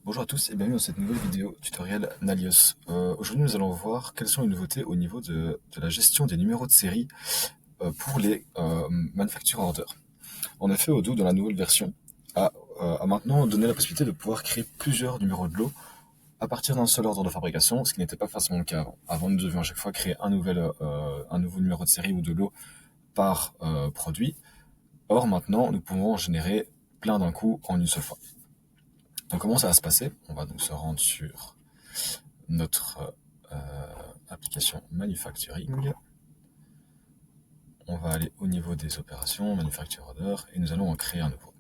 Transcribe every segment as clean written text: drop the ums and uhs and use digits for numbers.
Bonjour à tous et bienvenue dans cette nouvelle vidéo tutoriel Nalios. Aujourd'hui nous allons voir quelles sont les nouveautés au niveau de la gestion des numéros de série pour les manufacture order. En effet, Odoo dans la nouvelle version a maintenant donné la possibilité de pouvoir créer plusieurs numéros de lot à partir d'un seul ordre de fabrication, ce qui n'était pas forcément le cas avant. Avant nous devions à chaque fois créer un nouveau numéro de série ou de lot par produit. Or maintenant nous pouvons en générer plein d'un coup en une seule fois. Donc comment ça va se passer? On va donc se rendre sur notre application manufacturing. On va aller au niveau des opérations, manufacture order, et nous allons en créer un nouveau.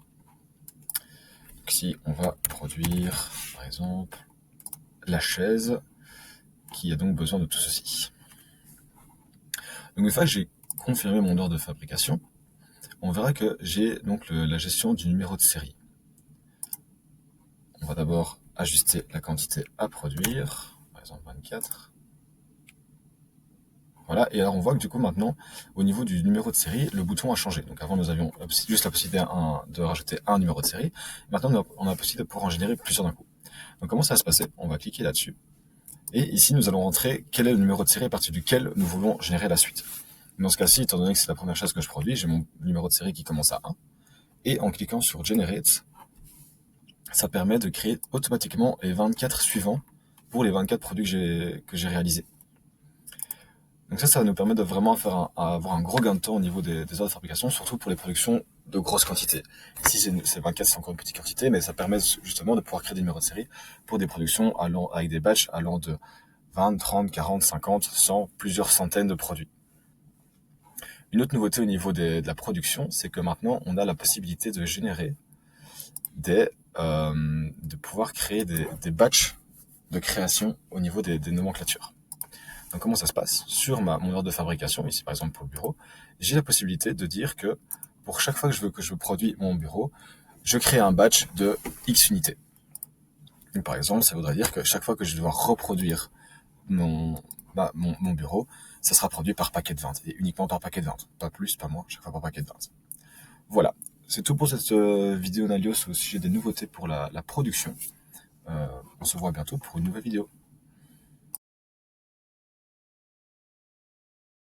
Donc ici, on va produire, par exemple, la chaise, qui a donc besoin de tout ceci. Donc une fois que j'ai confirmé mon ordre de fabrication, on verra que j'ai donc la gestion du numéro de série. On va d'abord ajuster la quantité à produire, par exemple 24. Voilà, et alors on voit que du coup maintenant, au niveau du numéro de série, le bouton a changé. Donc avant nous avions juste la possibilité de rajouter un numéro de série. Maintenant on a la possibilité de pouvoir en générer plusieurs d'un coup. Donc comment ça va se passer? On va cliquer là-dessus. Et ici nous allons rentrer quel est le numéro de série à partir duquel nous voulons générer la suite. Dans ce cas-ci, étant donné que c'est la première chose que je produis, j'ai mon numéro de série qui commence à 1. Et en cliquant sur Generate, ça permet de créer automatiquement les 24 suivants pour les 24 produits que j'ai réalisés. Donc ça va nous permettre de vraiment avoir un gros gain de temps au niveau des ordres de fabrication, surtout pour les productions de grosses quantités. Ici, c'est 24, c'est encore une petite quantité, mais ça permet justement de pouvoir créer des numéros de série pour des productions avec des batchs allant de 20, 30, 40, 50, 100, plusieurs centaines de produits. Une autre nouveauté au niveau de la production, c'est que maintenant, on a la possibilité de générer de pouvoir créer des batchs de création au niveau des nomenclatures. Donc comment ça se passe? Sur mon ordre de fabrication, ici par exemple pour le bureau, j'ai la possibilité de dire que pour chaque fois que je produis mon bureau, je crée un batch de X unités. Donc par exemple, ça voudrait dire que chaque fois que je vais devoir reproduire mon bureau, ça sera produit par paquet de 20, et uniquement par paquet de 20. Pas plus, pas moins, chaque fois par paquet de 20. Voilà, c'est tout pour cette vidéo Nalios au sujet des nouveautés pour la production. On se voit bientôt pour une nouvelle vidéo.